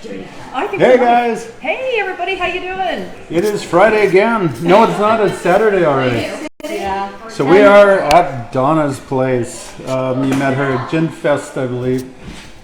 Hey guys! Hey everybody, how you doing? It is Friday again. No, it's not. It's Saturday already. Yeah. So we are at Donna's place. You met her at Gin Fest, I believe.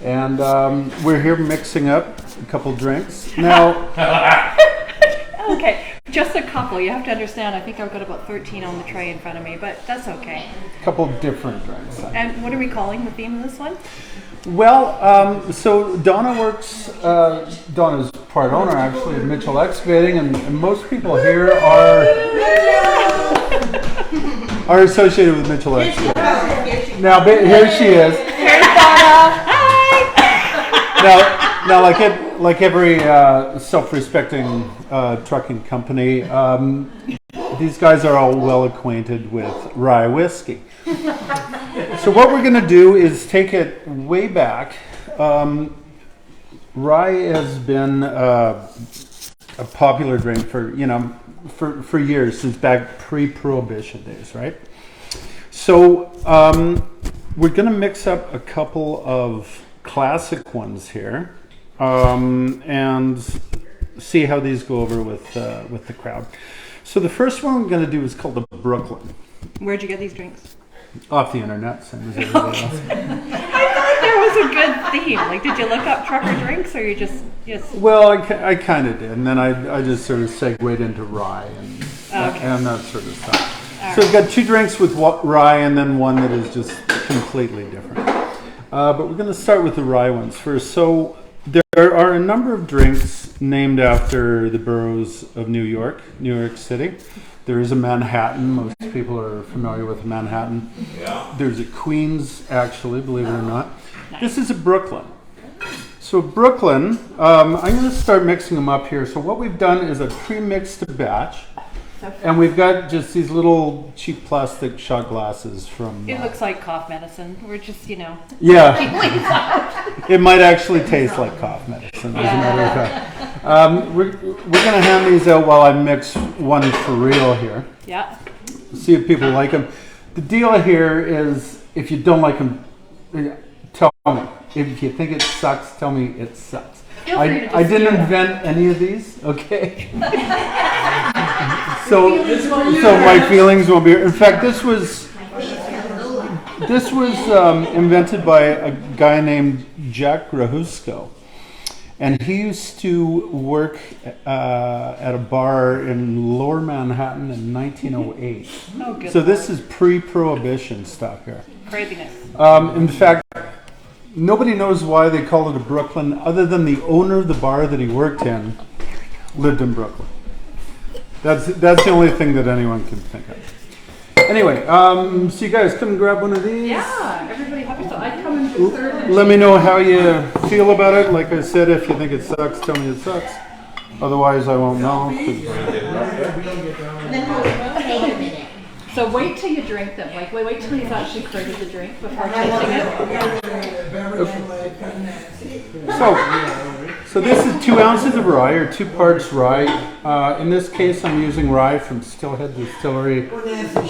And we're here mixing up a couple drinks. Now... Okay, just a couple. You have to understand, I think I've got about 13 on the tray in front of me, but that's okay. A couple different drinks. And what are we calling the theme of this one? Well, so Donna works, Donna's part owner actually at Mitchell Excavating, and most people here are associated with Mitchell Excavating. Now, here she is. Here's Donna. Hi! Now, like every self-respecting trucking company, these guys are all well acquainted with rye whiskey. So what we're going to do is take it way back. Rye has been a popular drink for years, since back pre-Prohibition days, right? So we're going to mix up a couple of classic ones here and see how these go over with the crowd. So the first one we're going to do is called the Brooklyn. Where'd you get these drinks? Off the internet, same as everybody else. I thought there was a good theme. Like, did you look up trucker drinks, or you just... Well, I kind of did, and then I just sort of segued into rye and that sort of stuff. So we've got two drinks with rye and then one that is just completely different. But we're going to start with the rye ones first. So there are a number of drinks named after the boroughs of New York City. There is a Manhattan. Most people are familiar with Manhattan. Yeah. There's a Queens, actually, believe it or not. Nice. This is a Brooklyn. So Brooklyn, I'm going to start mixing them up here. So what we've done is a pre-mixed batch. And we've got just these little cheap plastic shot glasses from... It looks like cough medicine. We're just, Yeah. It might actually taste like cough medicine, as a matter of fact. We're going to hand these out while I mix one for real here. Yeah. See if people like them. The deal here is, if you don't like them, tell me. If you think it sucks, tell me it sucks. I didn't invent any of these, okay? So my feelings won't be... In fact, this was invented by a guy named Jack Grahusco. And he used to work at a bar in Lower Manhattan in 1908. Oh, so this is pre-Prohibition stuff here. Craziness. In fact, nobody knows why they call it a Brooklyn, other than the owner of the bar that he worked in lived in Brooklyn. That's the only thing that anyone can think of. Anyway, so you guys come and grab one of these. Yeah, everybody happy. So I come in for third. Let me know how you feel about it. Like I said, if you think it sucks, tell me it sucks. Otherwise, I won't know. So wait till you drink them. Like wait till you've actually created the drink before tasting it. So this is 2 ounces of rye, or 2 parts rye. In this case, I'm using rye from Stillhead Distillery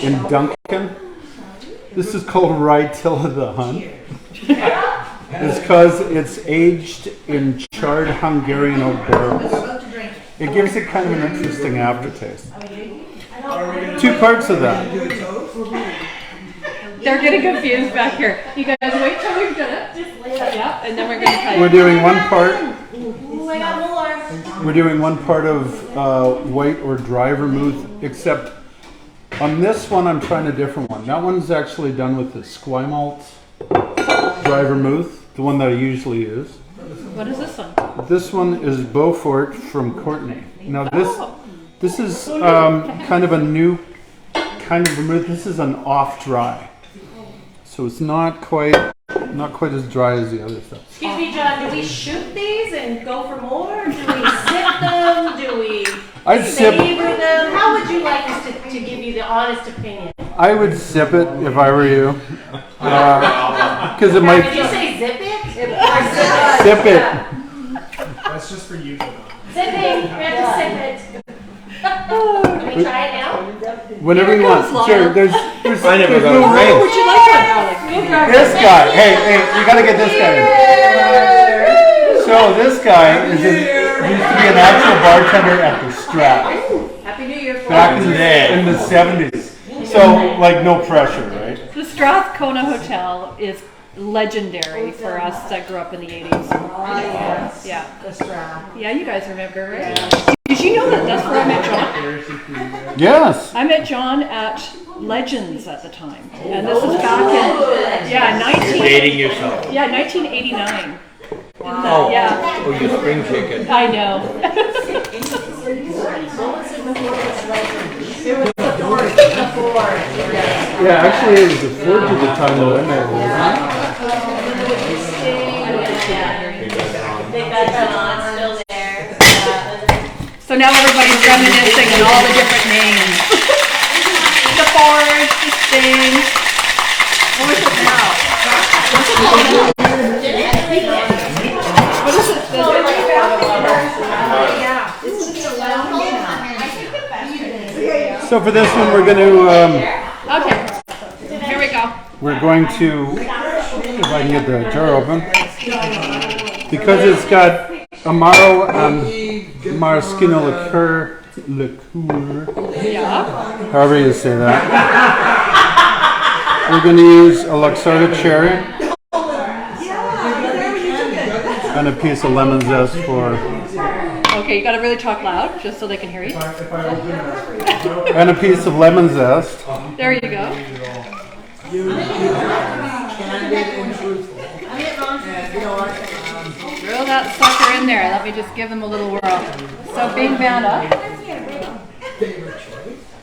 in Duncan. This is called Rye Tilla the Hun. It's because it's aged in charred Hungarian oak barrels. It gives it kind of an interesting aftertaste. 2 parts of that. They're getting confused back here. You guys wait till we've done it. Yeah, and then we're going to try it. We're doing one part. We're doing one part of white or dry vermouth, except on this one I'm trying a different one. That one's actually done with the Squimalt dry vermouth, the one that I usually use. What is this one? This one is Beaufort from Courtenay. Now this is kind of a new kind of vermouth. This is an off dry, so it's not quite as dry as the other stuff. Excuse me, John. Do we shoot these and go for more? Do we sip them? Do we savor them? How would you like us to give you the honest opinion? I would sip it if I were you, because it might. Did you say zip it? Sip it. That's just for you. Sipping. We have to sip it. Can we try it now? Whenever you want. Sure. There's I never no got rain. Would you like one, Alex? This guy. Hey, you gotta get this guy in. So this guy used to be an actual bartender at the Strat. Happy New Year. Back in the 70s. So, like, no pressure, right? The Strathcona Hotel is legendary for us that grew up in the 80s. Yes. Yeah. The Strat. Yeah, you guys remember, right? Did you know that that's where I met John? Yes. I met John at Legends at the time. And this is back in, Dating yourself. yeah, 1989. Oh, Yeah, oh, you spring chicken. I know. It was the Ford. Yeah, actually, it was a Ford at the time when I met They got John still there. So now everybody's reminiscing and all the different names. The Ford, the Sting. What is it now? What is it? So for this one, we're going to Okay, here we go. we're going to, if I can get the jar open, because it's got Amaro and maraschino liqueur, Yeah. however you say that. We're going to use a Luxardo cherry and a piece of lemon zest for, Okay, you gotta really talk loud, just so they can hear you. and a piece of lemon zest. There you go. Drill that sucker in there. Let me just give them a little whirl. So Bing Banda.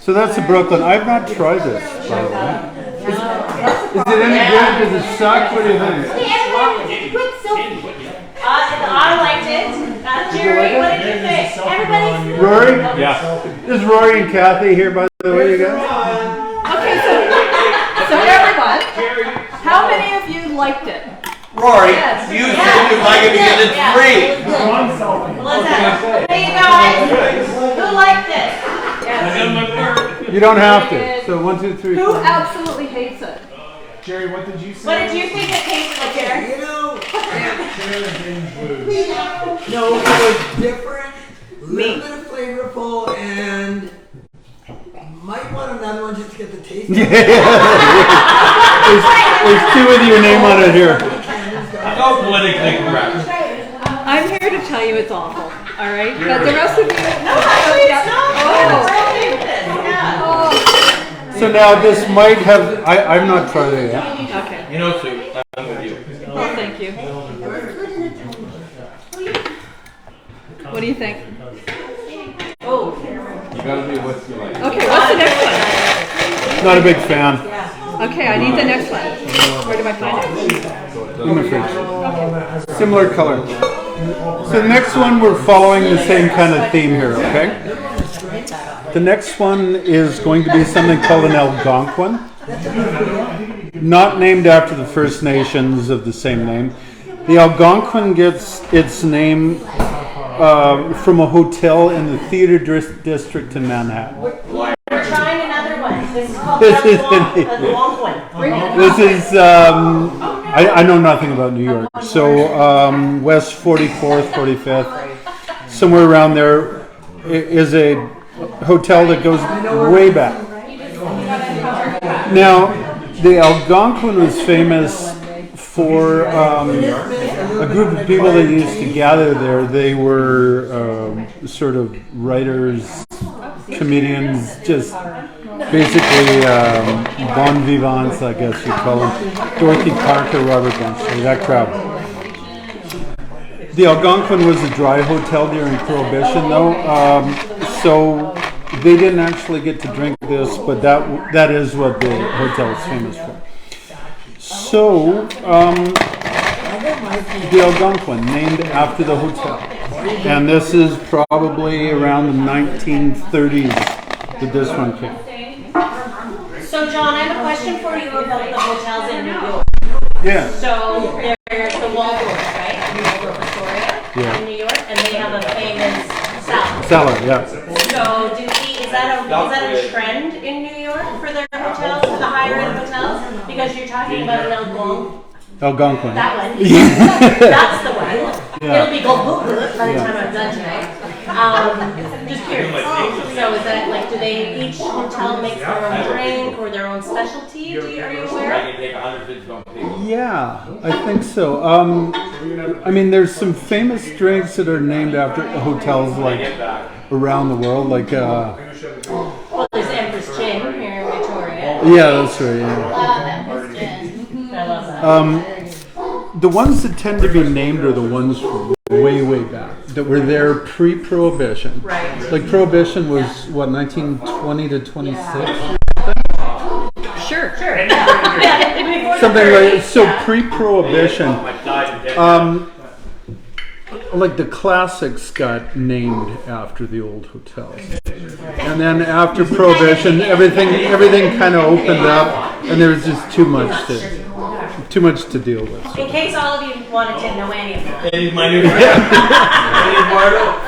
So that's the Brooklyn. I've not tried this, by the way. Is it any good? Does it suck? What do you think? I liked it. Jerry, what did you think? Everybody. Rory? Yeah. Is Rory and Kathy here, by the way, you guys? Okay, so everyone, how many of you liked it? Rory, you said you'd like it to get it free. Listen, hey guys, who liked it? You don't have to. So 1, 2, 3, Who 4. absolutely hates it? Jerry, what did you say? What did you think it tasted like, Jerry? You know, no, it was different, a little bit of flavorful, and might want another one just to get the taste. There's 2 with your name on it here. How politically correct. I'm here to tell you it's awful, all right? But the rest of you... No, actually it's not. Oh. So now this might have, I've not tried it yet. Okay, You know, Sue, I'm with you. well, thank you. What do you think? Oh. You gotta do what you like. Okay, what's the next Not a big fan. one? Okay, I need the next one. Where do I find it? In the fridge. Similar color. So the next one, we're following the same kind of theme here, okay? The next one is going to be something called an Algonquin. Not named after the First Nations of the same name. The Algonquin gets its name from a hotel in the theater district in Manhattan. We're trying another one. This is called This is Algonquin. This is, I know nothing about New York. So West 44th, 45th, somewhere around there is a hotel that goes way back. Now, the Algonquin was famous for a group of people that used to gather there. They were sort of writers, comedians, just basically bon vivants, I guess you'd call them. Dorothy Parker, Robert Benchley, that crowd. The Algonquin was a dry hotel during Prohibition, though, so they didn't actually get to drink this, but that is what the hotel is famous for. So, the Algonquin, named after the hotel. And this is probably around the 1930s that this one came. So, John, I have a question for you about the hotels in New York. Yeah. So, there's the Waldorf, right? Waldorf Astoria in New York, and they have a famous salad. Cellar, yeah. So, is that a trend in New York for their hotels, for the higher end hotels? Because you're talking about an Algonquin. that one. That's the one. It'll be gold by the time I'm done tonight. Just curious. So is that like, do they, each hotel makes their own drink or their own specialty? Are you aware? Yeah, I think so. I mean, there's some famous drinks that are named after hotels like around the world, like. Well, there's Empress Gin here in Victoria. Yeah, that's right. Yeah. I love that. The ones that tend to be named are the ones from way, way back that were there pre-Prohibition. Right. Like Prohibition was what, 1920 to 26. Sure. Yeah. Something like so. Pre-Prohibition, like the classics got named after the old hotels, and then after Prohibition, everything kind of opened up, and there was just too much to deal with. So. In case all of you wanted to know any of them.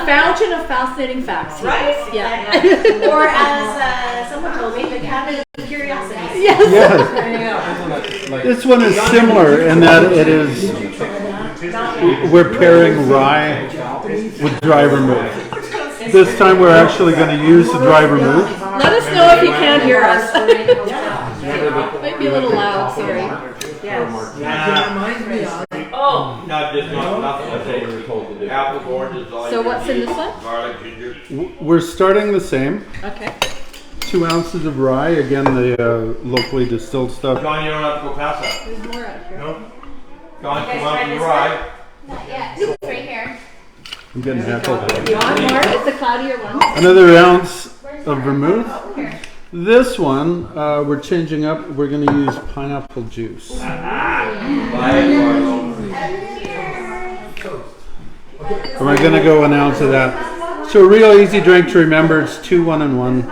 Fountain of fascinating facts. Right? Yeah. Or as someone told me, the cabinet of curiosities. Yes. Yes. This one is similar in that it is. We're pairing rye with dry vermouth. This time we're actually going to use the dry vermouth. Let us know if you can't hear us. Might be a little loud, sorry. Oh. So what's in this one? We're starting the same. Okay. 2 ounces of rye, again the locally distilled stuff. John, you don't have to go past that. There's more out here. No. John, come on to the ride. Not yet. It's right here. I'm getting heckled. You want more? It's the cloudier one. Another ounce of vermouth. This one we're changing up. We're going to use pineapple juice. And we're going to go an ounce of that. So a real easy drink to remember. It's 2 1 and 1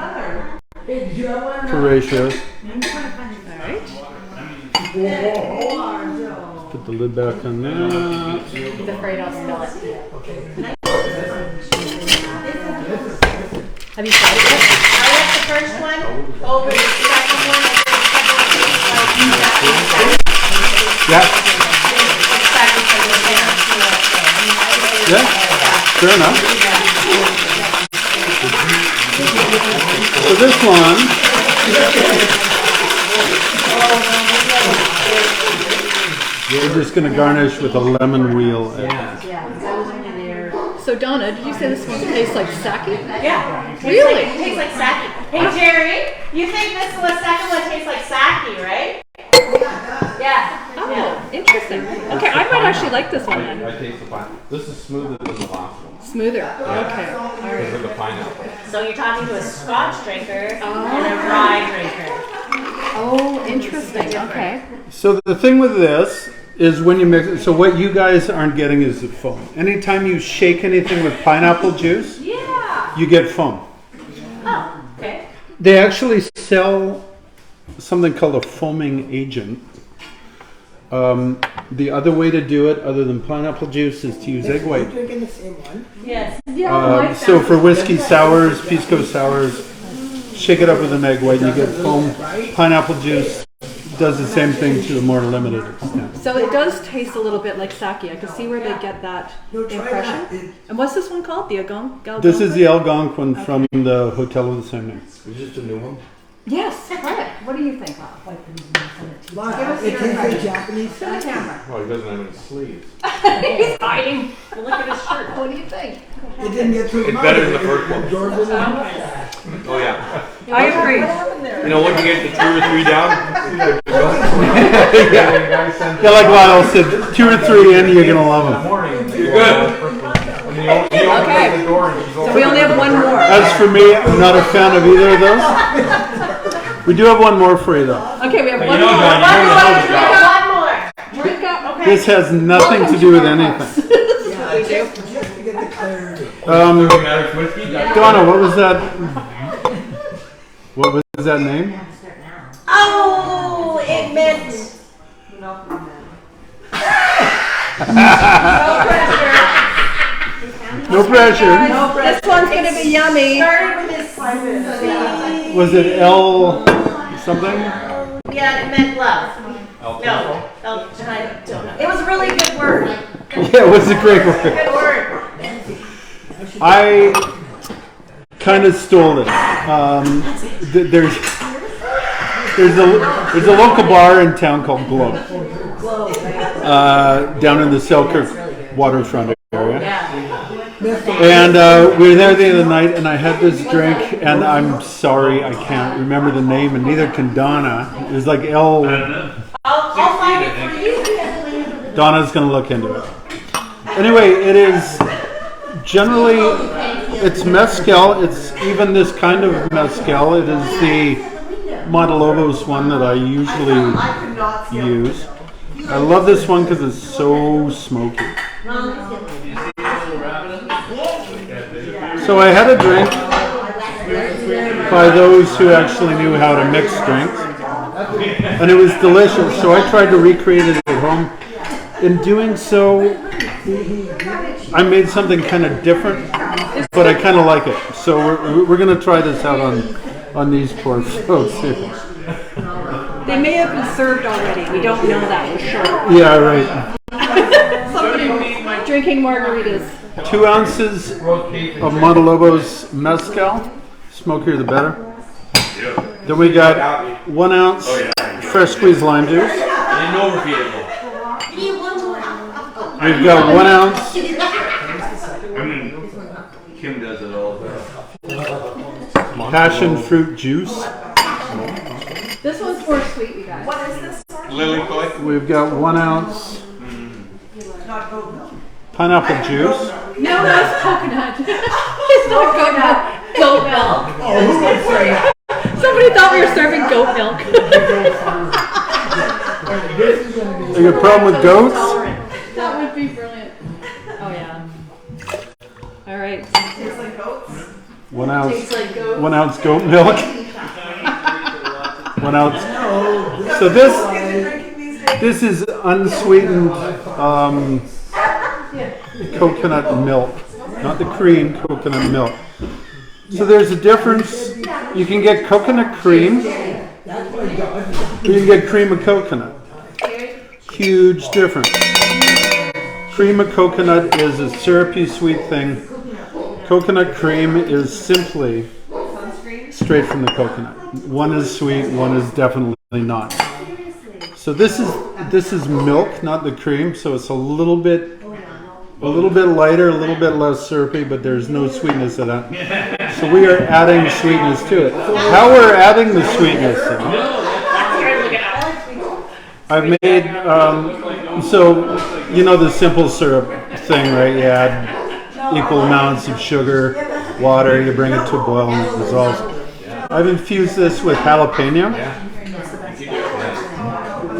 for ratios. Put the lid back on there. He's afraid I'll spill it. Have you tried it yet? I like the first one over the second one. Yeah. Yeah. Fair enough. So this one. We're just going to garnish with a lemon wheel. So Donna, did you say this one tastes like sake? Yeah. Really? Tastes like sake. Hey Jerry, you think this second one tastes like sake, right? Yeah. Oh, interesting. Okay, I might actually like this one then. I taste the pineapple. This is smoother than the last one. Smoother. Okay. All right. With the pineapple. So you're talking to a Scotch drinker and a rye drinker. Oh, interesting. Okay. So the thing with this is when you mix it, so what you guys aren't getting is the foam. Anytime you shake anything with pineapple juice, you get foam. Oh, okay. They actually sell something called a foaming agent. The other way to do it, other than pineapple juice, is to use egg white. Drinking the same one. Yes. So for whiskey sours, pisco sours, shake it up with an egg white and you get foam. Pineapple juice does the same thing to a more limited extent. So it does taste a little bit like sake. I can see where they get that impression. And what's this one called? The Algonquin? This is the Algonquin from the hotel of the same name. Is this a new one? Yes, try it. What do you think? Wow, it tastes like Japanese sake. Well, he doesn't have any sleeves. He's hiding. Look at his shirt. What do you think? It didn't get through. It's better than the first one. Absorbs it. Oh yeah. I agree. You know, once you get the 2 or 3 down, Yeah, like Lyle said, 2 or 3 in, you're gonna love them. you're good. Okay. So we only have one more. As for me, I'm not a fan of either of those. We do have one more for you though. Okay, we have one You know, more. John, you know the house now. One more. Drink up. Okay. This has nothing to do with anything. We do. Just to get the clarity. Matters whiskey? Donna, what was that? What was that name? Oh, it meant. No pressure. This one's gonna be yummy. Started with this C. Was it L something? Yeah, it meant love. No, I don't know. It was a really good word. Yeah, it was a great word. Good word. I kind of stole it. There's a local bar in town called Glow, down in the Selkirk waterfront area. And we were there the other night, and I had this drink, and I'm sorry, I can't remember the name, and neither can Donna. It was like I'll find it for you. Donna's going to look into it. Anyway, it is generally, it's Mescal. It's even this kind of Mescal. It is the Montelobos one that I usually use. I love this one because it's so smoky. So I had a drink by those who actually knew how to mix drinks, and it was delicious. So I tried to recreate it at home. In doing so, I made something kind of different, but I kind of like it. So we're going to try this out on these poor folks here. They may have been served already. We don't know that for sure. Yeah, right. Somebody drinking margaritas. 2 ounces of Montelobos Mescal. Smokier the better. Then we got 1 ounce fresh squeezed lime juice. We've got 1 ounce. Kim does it all the time. Passion fruit juice. This one's more sweet, you guys. What is this? Lily Coy? We've got 1 ounce pineapple juice. No, that's coconut. It's not coconut. Goat milk. Somebody thought we were serving goat milk. You got a problem with goats? That would be brilliant. Oh yeah. All right. 1 ounce. 1 ounce goat milk. 1 ounce. So this is unsweetened coconut milk, not the cream, coconut milk. So there's a difference. You can get coconut cream, you can get cream of coconut. Huge difference. Cream of coconut is a syrupy sweet thing. Coconut cream is simply straight from the coconut. One is sweet, one is definitely not. So this is milk, not the cream, so it's a little bit lighter, a little bit less syrupy, but there's no sweetness to that. So we are adding sweetness to it. How we're adding the sweetness to it? I've made, so you know the simple syrup thing, right? You add equal amounts of sugar, water, you bring it to a boil and it dissolves. I've infused this with jalapeno.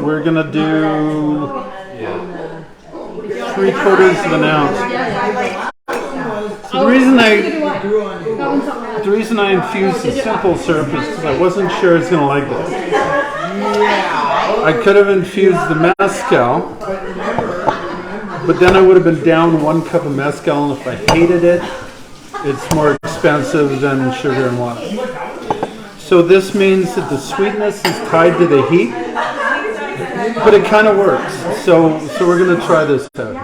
We're going to do 3/4 of an ounce. So the reason I infused the simple syrup is because I wasn't sure I was going to like this. I could have infused the Mescal, but then I would have been down 1 cup of Mescal, and if I hated it, it's more expensive than sugar and water. So this means that the sweetness is tied to the heat, but it kind of works. So we're going to try this out.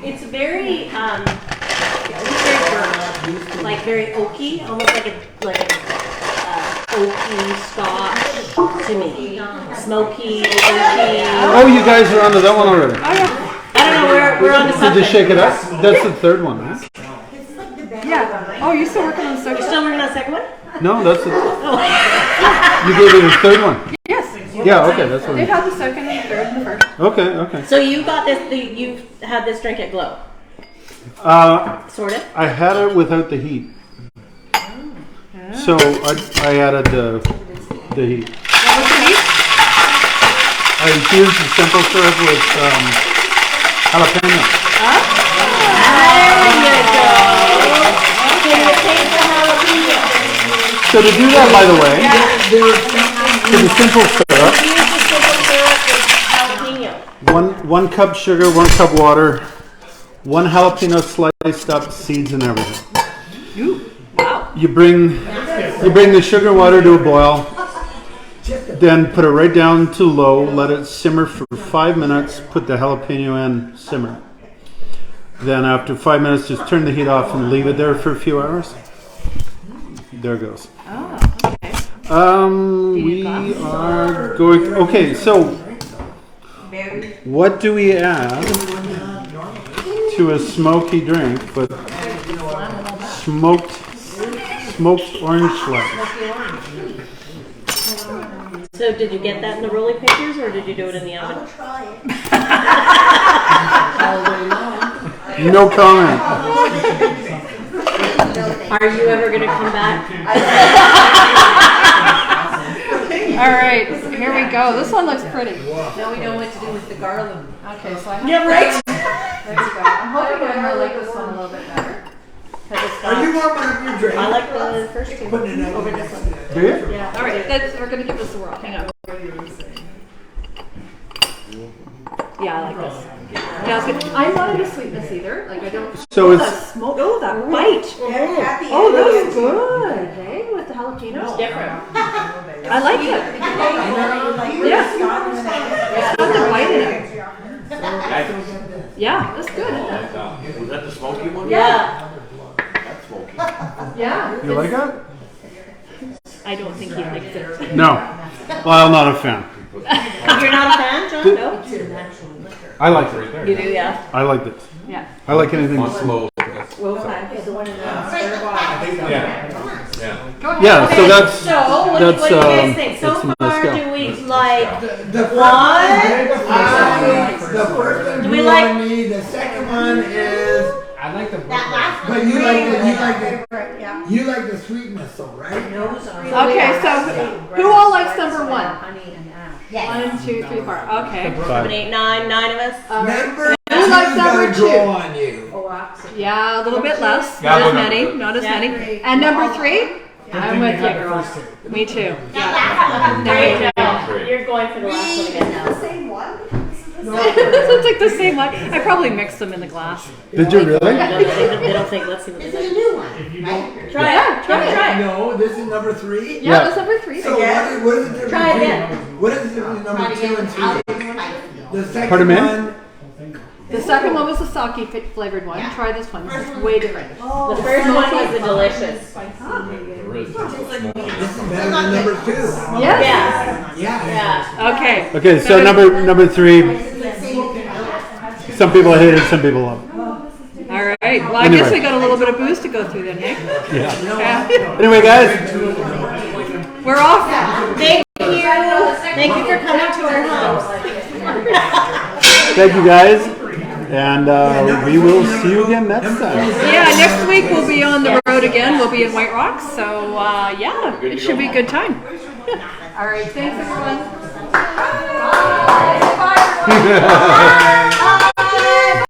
It's very burnt, like very oaky, almost like a oaky Scotch to me. Smoky, oaky. Oh, you guys are onto that one already. I don't know, we're on to something. Did you shake it up? That's the third one, right? Yeah. Oh, you're still working on the second. You're still working on the second one? No, that's it. You gave me the third one. Yes. Yeah, okay, that's what They've had the second and the third and the first. Okay. So you got this, you had this drink at Glow? Sort of? I had it without the heat. So I added the heat. What was the heat? I infused the simple syrup with jalapeno. There you go. Can you taste the jalapeno? So to do that, by the way, for the simple syrup, Use the simple syrup with jalapeno. 1 cup sugar, 1 cup water, 1 jalapeno sliced up, seeds and everything. You bring the sugar and water to a boil. Then put it right down to low, let it simmer for 5 minutes, put the jalapeno in, simmer. Then after 5 minutes, just turn the heat off and leave it there for a few hours. There it goes. Oh, okay. We are going, okay, so what do we add to a smoky drink but smoked orange slice? So did you get that in the rolling pictures or did you do it in the oven? No comment. Are you ever going to come back? All right, here we go. This one looks pretty. Now we know what to do with the garland. Okay, so I have Yeah, right? There we go. I'm hoping I'm gonna like this one a little bit better. Are you warming up your drink? I like the first two Putting it over this one. Do you? Yeah. All right, we're gonna give this a whirl. Hang on. Yeah, I like this. Yeah, it's good. I'm not into sweetness either. Like I don't. So it's Smoke. Oh, that bite. Oh, that was good. Hey, with the jalapenos. It's different. I like it. Yeah. It's got the bite in it. Yeah, that's good. Was that the smoky one? Yeah. That's smoky. Yeah. You like it? I don't think he likes it. No. Well, I'm not a fan. You're not a fan, John? No? I like it right there. You do, yeah. I like this. Yeah. I like anything. Slow. Okay, the one in the Yeah. Yeah. Yeah, so that's So, what do you guys think? So that's far, Mescal. do we like The one? the first one Do we grew like- on me. The second one is. I like the That last one. But you like the sweetness, though, right? Okay, so who all likes number one? Yes. 1, 2, 3, 4. Okay. 7, 8, 9, 9 of us. Number Who likes number two? two? On you. Yeah, a little bit less. Yeah, Not as but many. number- Not as many. And number 3? I'm with you, girl. Me too. Yeah. There you go. You're going for the last one again now. It's like the same one. I probably mixed them in the glass. Did you really? They don't think, let's see what they This is a think. new one. Try it. Try it. No, this is number 3. Yeah, that's number 3. So what is the difference? Try it again. What is the difference between number 2 and 3? The second Pardon me? one. The second one was the sake flavored one. Try this one. This is way different. The first one was the delicious. Better than number 2. Yes. Yeah. Yeah. Yeah. Okay. Okay, so number 3. Some people hate it, some people love it. All right. Well, I Anyway. guess we got a little bit of booze to go through then, hey? Yeah. Anyway, guys, We're off. Thank you. Thank you for coming to our house. thank you guys, and we will see you again next time. Yeah, next week we'll be on the road again. We'll be in White Rocks. So, yeah, it should be a good time. All right. Thanks, everyone. Bye. Bye.